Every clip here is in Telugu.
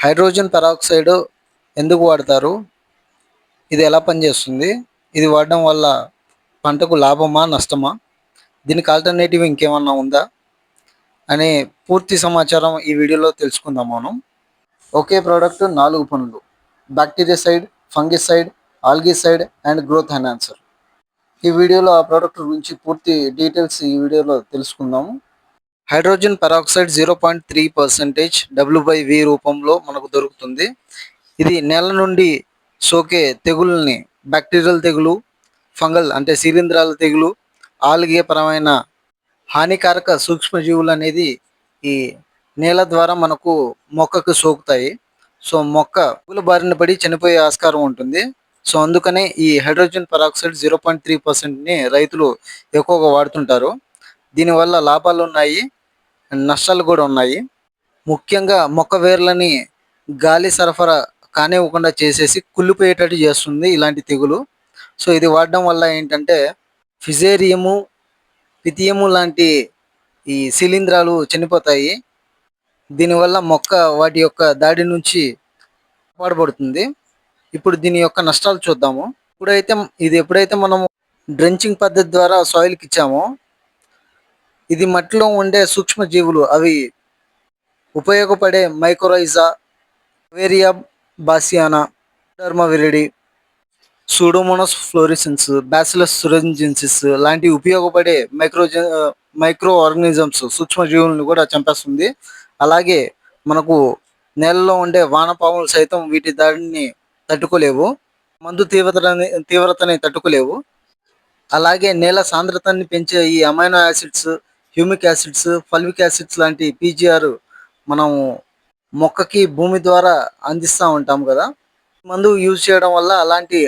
హైడ్రోజన్ పెరాక్సైడ్ ఎందుకు వాడతారు? ఇది ఎలా పనిచేస్తుంది? ఇది వాడడం వల్ల పంటకు లాభమా? నష్టమా? దీనికి ఆల్టర్నేటివ్ ఇంకేమన్నా ఉందా? అనే పూర్తి సమాచారం ఈ వీడియోలో తెలుసుకుందాం మనం. ఒకే ప్రోడక్ట్ 4 పనులు: బ్యాక్టీరియాసైడ్, ఫంగిసైడ్, ఆల్గిసైడ్ అండ్ గ్రోత్ ఎన్హాన్సర్. ఈ వీడియోలో ఆ ప్రోడక్ట్ గురించి పూర్తి డీటెయిల్స్ ఈ వీడియోలో తెలుసుకుందాము. హైడ్రోజన్ పెరాక్సైడ్ 0.3% W/V రూపంలో మనకు దొరుకుతుంది. ఇది నేల నుండి సోకే తెగుల్ని, బ్యాక్టీరియల్ తెగులు, ఫంగల్ అంటే శిలీంధ్రాల తెగులు, ఆల్గే పరమైన హానికారక సూక్ష్మజీవులు అనేది ఈ నేల ద్వారా మనకు మొక్కకు సోకుతాయి. సో మొక్క పురుగుల బారిన పడి చనిపోయే ఆస్కారం ఉంటుంది. సో అందుకనే ఈ హైడ్రోజన్ పెరాక్సైడ్ 0.3%ని రైతులు ఎక్కువగా వాడుతుంటారు. దీనివల్ల లాభాలు ఉన్నాయి, నష్టాలు కూడా ఉన్నాయి. ముఖ్యంగా మొక్క వేర్లని గాలి సరఫరా కానివ్వకుండా చేసేసి కుళ్ళిపోయేటట్టు చేస్తుంది ఇలాంటి తెగులు. సో ఇది వాడడం వల్ల ఏంటంటే ఫిజేరియము, పిథియము లాంటి ఈ శిలీంధ్రాలు చనిపోతాయి. దీనివల్ల మొక్క వాటి యొక్క దాడి నుంచి కాపాడబడుతుంది. ఇప్పుడు దీని యొక్క నష్టాలు చూద్దాము. ఎప్పుడైతే మనము డ్రెంచింగ్ పద్ధతి ద్వారా సాయిల్కి ఇచ్చామో, ఇది మట్టిలో ఉండే సూక్ష్మజీవులు అవి ఉపయోగపడే మైకోరైజా, వేరియా బాసియానా, డర్మావిరిడి, సూడోమోనాస్ ఫ్లోరిసెన్స్, బ్యాసిలస్ తురింజిన్సిస్ లాంటి ఉపయోగపడే మైక్రో ఆర్గానిజమ్స్ సూక్ష్మజీవులను కూడా చంపేస్తుంది. అలాగే మనకు నేలలో ఉండే వానపాములు సైతం వీటి దాడిని తట్టుకోలేవు, మందు తీవ్రతని తట్టుకోలేవు. అలాగే నేల సాంద్రతని పెంచే ఈ amino acids, humic acids, fulvic acids లాంటి పీజీఆర్ మనం మొక్కకి భూమి ద్వారా అందిస్తూ ఉంటాం కదా. మందు యూజ్ చేయడం వల్ల అలాంటి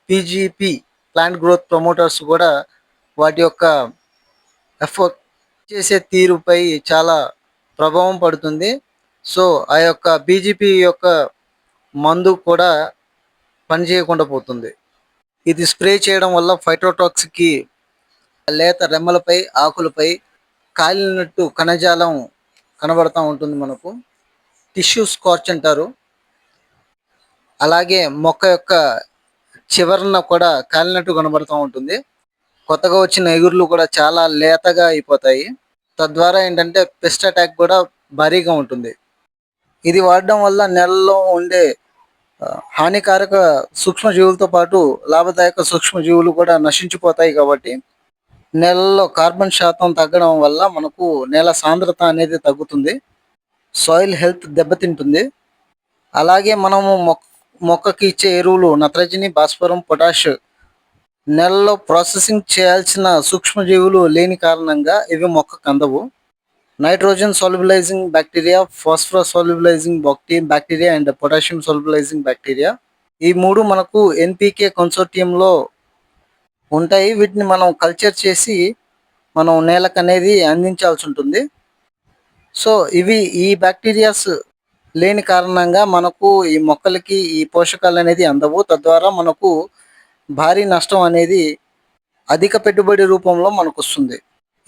పీజీపీ, ప్లాంట్ గ్రోత్ ప్రమోటర్స్ కూడా వాటి యొక్క ఎఫర్ట్ చేసే తీరుపై చాలా ప్రభావం పడుతుంది. సో ఆ యొక్క పీజీపీ యొక్క మందు కూడా పనిచేయకుండా పోతుంది. ఇది స్ప్రే చేయడం వల్ల ఫైటోటాక్సిక్కి లేత రెమ్మలపై, ఆకులపై కాలినట్టు కణజాలం కనబడుతూ ఉంటుంది మనకు. టిష్యూ స్కార్చ్ అంటారు. అలాగే మొక్క యొక్క చివరన కూడా కాలినట్టు కనబడుతూ ఉంటుంది. కొత్తగా వచ్చిన ఎగురులు కూడా చాలా లేతగా అయిపోతాయి. తద్వారా ఏంటంటే పెస్ట్ అటాక్ కూడా భారీగా ఉంటుంది. ఇది వాడడం వల్ల నేలలో ఉండే హానికారక సూక్ష్మజీవులతో పాటు లాభదాయక సూక్ష్మజీవులు కూడా నశించిపోతాయి. కాబట్టి నేలలో కార్బన్ శాతం తగ్గడం వల్ల మనకు నేల సాంద్రత అనేది తగ్గుతుంది, సాయిల్ హెల్త్ దెబ్బతింటుంది. అలాగే మనము మొక్కకి ఇచ్చే ఎరువులు నత్రజని, భాస్వరం, పొటాష్ నేలలో ప్రాసెసింగ్ చేయాల్సిన సూక్ష్మజీవులు లేని కారణంగా ఇవి మొక్కకు అందవు. Nitrogen solubilising bacteria, phosphorus solubilising bacteria and potassium solubilising bacteria, ఈ మూడు మనకు ఎన్పికే కన్సోర్టియంలో ఉంటాయి. వీటిని మనం కల్చర్ చేసి మనం నేలకు అనేది అందించాల్సి ఉంటుంది. సో ఈ బ్యాక్టీరియాస్ లేని కారణంగా మనకు ఈ మొక్కలకి ఈ పోషకాలు అనేది అందవు. తద్వారా మనకు భారీ నష్టం అనేది అధిక పెట్టుబడి రూపంలో మనకు వస్తుంది.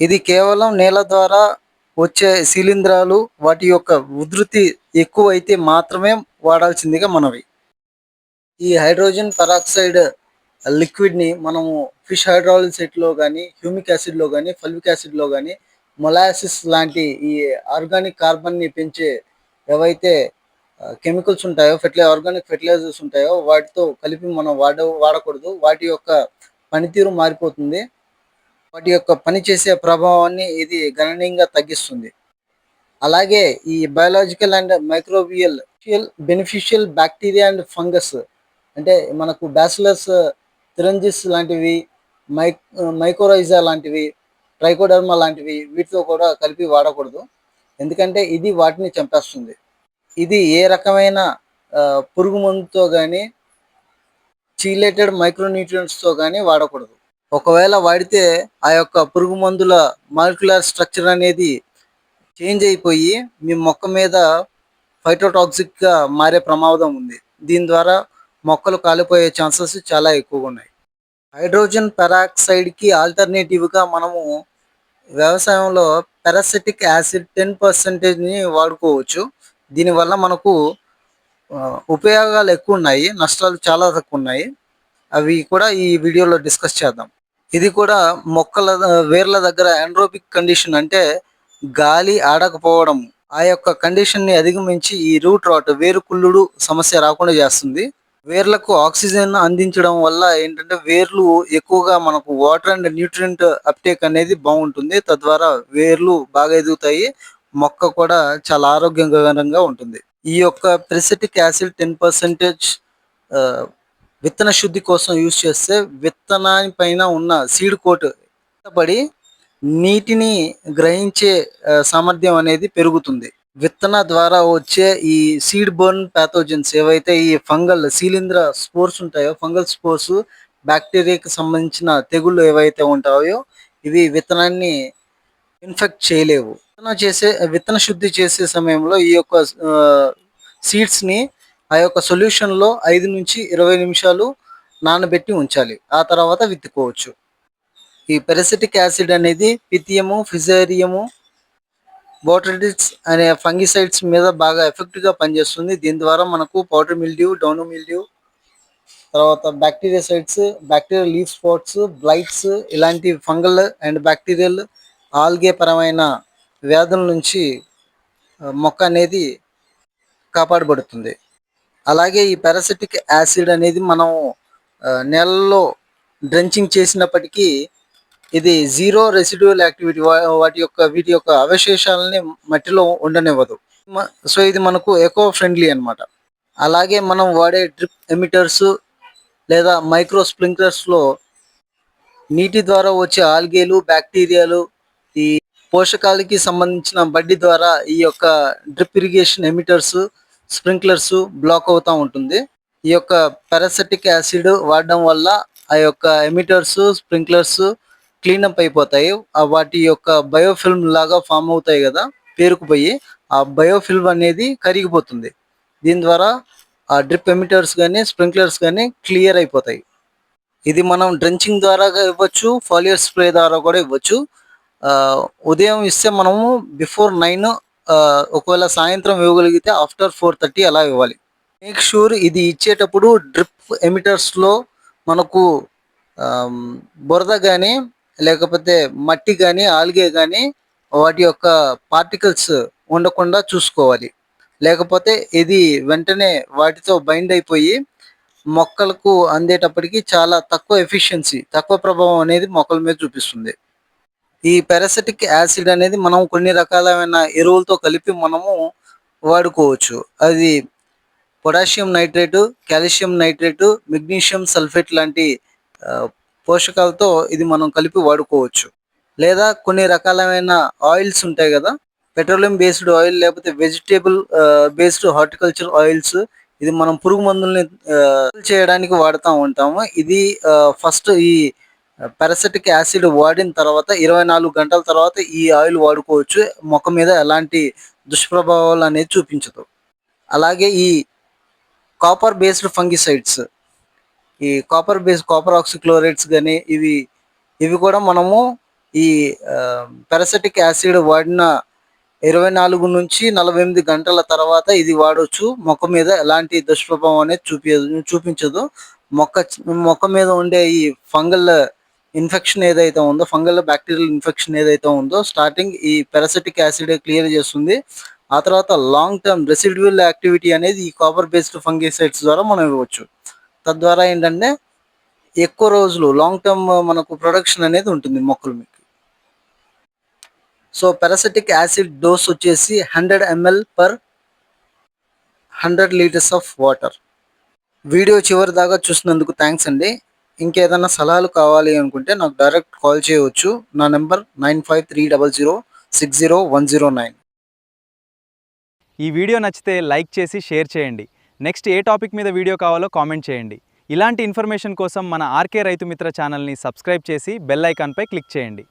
ఇది కేవలం నేల ద్వారా వచ్చే శిలీంధ్రాలు వాటి యొక్క ఉధృతి ఎక్కువ అయితే మాత్రమే వాడాల్సిందిగా మనవి. ఈ హైడ్రోజన్ పెరాక్సైడ్ లిక్విడ్ని మనము ఫిష్ హైడ్రాలిసిస్లో కానీ, హ్యూమిక్ యాసిడ్లో కానీ, ఫల్విక్ యాసిడ్లో కానీ, మొలాసిస్ లాంటి ఈ ఆర్గానిక్ కార్బన్ని పెంచే ఏవైతే కెమికల్స్ ఉంటాయో, ఆర్గానిక్ ఫెర్టిలైజర్స్ ఉంటాయో వాటితో కలిపి మనం వాడకూడదు. వాటి యొక్క పనితీరు మారిపోతుంది. వాటి యొక్క పనిచేసే ప్రభావాన్ని ఇది గణనీయంగా తగ్గిస్తుంది. అలాగే ఈ biological and microbial beneficial bacteria and fungus అంటే మనకు బ్యాసిలస్ తురింజిన్స్ లాంటివి, మైకోరైజా లాంటివి, ట్రైకోడర్మా లాంటివి వీటితో కూడా కలిపి వాడకూడదు. ఎందుకంటే ఇది వాటిని చంపేస్తుంది. ఇది ఏ రకమైన పురుగు మందుతో కానీ, చీలేటెడ్ మైక్రోన్యూట్రియంట్స్తో కానీ వాడకూడదు. ఒకవేళ వాడితే ఆ యొక్క పురుగు మందుల మాలిక్యులర్ స్ట్రక్చర్ అనేది చేంజ్ అయిపోయి మీ మొక్క మీద ఫైటోటాక్సిక్గా మారే ప్రమాదం ఉంది. దీని ద్వారా మొక్కలు కాలిపోయే ఛాన్సెస్ చాలా ఎక్కువగా ఉన్నాయి. హైడ్రోజన్ పెరాక్సైడ్కి ఆల్టర్నేటివ్గా మనము వ్యవసాయంలో పెరాసిటిక్ యాసిడ్ 10%ని వాడుకోవచ్చు. దీనివల్ల మనకు ఉపయోగాలు ఎక్కువ ఉన్నాయి, నష్టాలు చాలా తక్కువ ఉన్నాయి. అవి కూడా ఈ వీడియోలో డిస్కస్ చేద్దాం. ఇది కూడా మొక్కల వేర్ల దగ్గర ఎండ్రోపిక్ కండిషన్, అంటే గాలి ఆడకపోవడం, ఆ యొక్క కండిషన్ని అధిగమించి ఈ రూట్ రాట్, వేరు కుళ్ళుడు సమస్య రాకుండా చేస్తుంది. వేర్లకు ఆక్సిజన్ అందించడం వల్ల ఏంటంటే వేర్లు ఎక్కువగా మనకు వాటర్ అండ్ న్యూట్రియంట్ అప్టేక్ అనేది బాగుంటుంది. తద్వారా వేర్లు బాగా ఎదుగుతాయి, మొక్క కూడా చాలా ఆరోగ్యకరంగా ఉంటుంది. ఈ యొక్క పెరిసిటిక్ యాసిడ్ 10% విత్తన శుద్ధి కోసం యూజ్ చేస్తే విత్తనాని పైన ఉన్న సీడ్ కోట్ పడి నీటిని గ్రహించే సామర్థ్యం అనేది పెరుగుతుంది. విత్తన ద్వారా వచ్చే ఈ సీడ్ బోర్న్ ప్యాథోజన్స్ ఏవైతే ఈ ఫంగల్ శీలింద్ర స్పోర్స్ ఉంటాయో, ఫంగల్ స్పోర్స్, బ్యాక్టీరియాకి సంబంధించిన తెగుళ్ళు ఏవైతే ఉంటాయో ఇవి విత్తనాన్ని ఇన్ఫెక్ట్ చేయలేవు. విత్తన శుద్ధి చేసే సమయంలో ఈ యొక్క సీడ్స్ని ఆ యొక్క సొల్యూషన్లో 5 నుంచి 20 నిమిషాలు నానబెట్టి ఉంచాలి. ఆ తర్వాత విత్తుకోవచ్చు. ఈ పెరిసిటిక్ యాసిడ్ అనేది పిథియము, ఫిజేరియము, బోట్రిటిస్ అనే ఫంగిసైడ్స్ మీద బాగా ఎఫెక్ట్గా పనిచేస్తుంది. దీని ద్వారా మనకు పౌడర్ మిల్డ్యూ, డౌను మిల్డ్యూ, తర్వాత బ్యాక్టీరియాసైడ్స్, బ్యాక్టీరియల్ లీఫ్ స్పాట్స్, బ్లైట్స్, ఇలాంటి ఫంగల్ అండ్ బ్యాక్టీరియల్ ఆల్గే పరమైన వ్యాధుల నుంచి మొక్క అనేది కాపాడబడుతుంది. అలాగే ఈ పారాసిటిక్ యాసిడ్ అనేది మనం నేలలో డ్రెంచింగ్ చేసినప్పటికీ ఇది జీరో రెసిడ్యువల్ యాక్టివిటీ, వీటి యొక్క అవశేషాలని మట్టిలో ఉండనివ్వదు. సో ఇది మనకు ఎకో ఫ్రెండ్లీ అన్నమాట. అలాగే మనం వాడే డ్రిప్ ఎమిటర్స్ లేదా మైక్రో స్ప్రింక్లర్స్లో నీటి ద్వారా వచ్చే ఆల్గేలు, బ్యాక్టీరియాలు, ఈ పోషకాలకి సంబంధించిన బడ్డి ద్వారా ఈ యొక్క drip irrigation emitters, sprinklers block అవుతూ ఉంటుంది. ఈ యొక్క పారాసిటిక్ యాసిడ్ వాడడం వల్ల ఆ యొక్క ఎమిటర్స్, స్ప్రింక్లర్స్ క్లీనప్ అయిపోతాయి. వాటి యొక్క బయోఫిల్మ్ లాగా ఫామ్ అవుతాయి కదా, పేరుకుపోయి ఆ బయోఫిల్మ్ అనేది కరిగిపోతుంది. దీని ద్వారా ఆ డ్రిప్ ఎమిటర్స్ కానీ స్ప్రింక్లర్స్ కానీ క్లియర్ అయిపోతాయి. ఇది మనం డ్రెంచింగ్ ద్వారా ఇవ్వచ్చు, ఫాలియర్ స్ప్రే ద్వారా కూడా ఇవ్వచ్చు. ఉదయం ఇస్తే మనము బిఫోర్ 9, ఒకవేళ సాయంత్రం ఇవ్వగలిగితే ఆఫ్టర్ 4:30 అలా ఇవ్వాలి. మేక్ షూర్ ఇది ఇచ్చేటప్పుడు డ్రిప్ ఎమిటర్స్లో మనకు బురద కానీ లేకపోతే మట్టి కానీ ఆల్గే కానీ వాటి యొక్క పార్టికల్స్ ఉండకుండా చూసుకోవాలి. లేకపోతే ఇది వెంటనే వాటితో బైండ్ అయిపోయి మొక్కలకు అందేటప్పటికి చాలా తక్కువ ఎఫిషియన్సీ, తక్కువ ప్రభావం అనేది మొక్కల మీద చూపిస్తుంది. ఈ పారాసిటిక్ యాసిడ్ అనేది మనం కొన్ని రకాలైన ఎరువులతో కలిపి మనము వాడుకోవచ్చు. అది potassium nitrate, calcium nitrate, magnesium sulphate లాంటి పోషకాలతో ఇది మనం కలిపి వాడుకోవచ్చు. లేదా కొన్ని రకాలైన ఆయిల్స్ ఉంటాయి కదా, పెట్రోలియం బేస్డ్ ఆయిల్ లేకపోతే వెజిటేబుల్ బేస్డ్ హార్టికల్చర్ ఆయిల్స్, ఇది మనం పురుగు మందుల్ని చేయడానికి వాడుతూ ఉంటాము. ఇది ఫస్ట్ ఈ పారాసిటిక్ యాసిడ్ వాడిన తర్వాత 24 గంటల తర్వాత ఈ ఆయిల్ వాడుకోవచ్చు. మొక్క మీద ఎలాంటి దుష్ప్రభావాలు అనేది చూపించదు. అలాగే ఈ కాపర్ బేస్డ్ ఫంగిసైడ్స్, ఈ కాపర్ ఆక్సిక్లోరైడ్స్ కానీ ఇవి కూడా మనము ఈ పారాసిటిక్ యాసిడ్ వాడిన 24 నుంచి 48 గంటల తర్వాత ఇది వాడవచ్చు. మొక్క మీద ఎలాంటి దుష్ప్రభావం అనేది చూపించదు. మొక్క మీద ఉండే ఈ ఫంగల్ ఇన్ఫెక్షన్ ఏదైతే ఉందో, ఫంగల్ బ్యాక్టీరియల్ ఇన్ఫెక్షన్ ఏదైతే ఉందో స్టార్టింగ్ ఈ పారాసిటిక్ యాసిడ్ క్లియర్ చేస్తుంది. ఆ తర్వాత లాంగ్ టర్మ్ రెసిడ్యువల్ యాక్టివిటీ అనేది ఈ కాపర్ బేస్డ్ ఫంగిసైడ్స్ ద్వారా మనం ఇవ్వచ్చు. తద్వారా ఏంటంటే ఎక్కువ రోజులు లాంగ్ టర్మ్ మనకు ప్రొడక్షన్ అనేది ఉంటుంది మొక్కల మీద. సో పారాసిటిక్ యాసిడ్ డోస్ వచ్చేసి 100 ml per 100 liters of water. Video చివరి దాకా చూసినందుకు థ్యాంక్స్ అండి. ఇంకేదైనా సలహాలు కావాలి అనుకుంటే నాకు డైరెక్ట్ కాల్ చేయవచ్చు. నా నెంబర్ 9530060109. ఈ వీడియో నచ్చితే లైక్ చేసి షేర్ చేయండి. నెక్స్ట్ ఏ టాపిక్ మీద వీడియో కావాలో కామెంట్ చేయండి. ఇలాంటి ఇన్ఫర్మేషన్ కోసం మన ఆర్కే రైతు మిత్ర ఛానల్ని సబ్స్క్రైబ్ చేసి బెల్ ఐకాన్పై క్లిక్ చేయండి.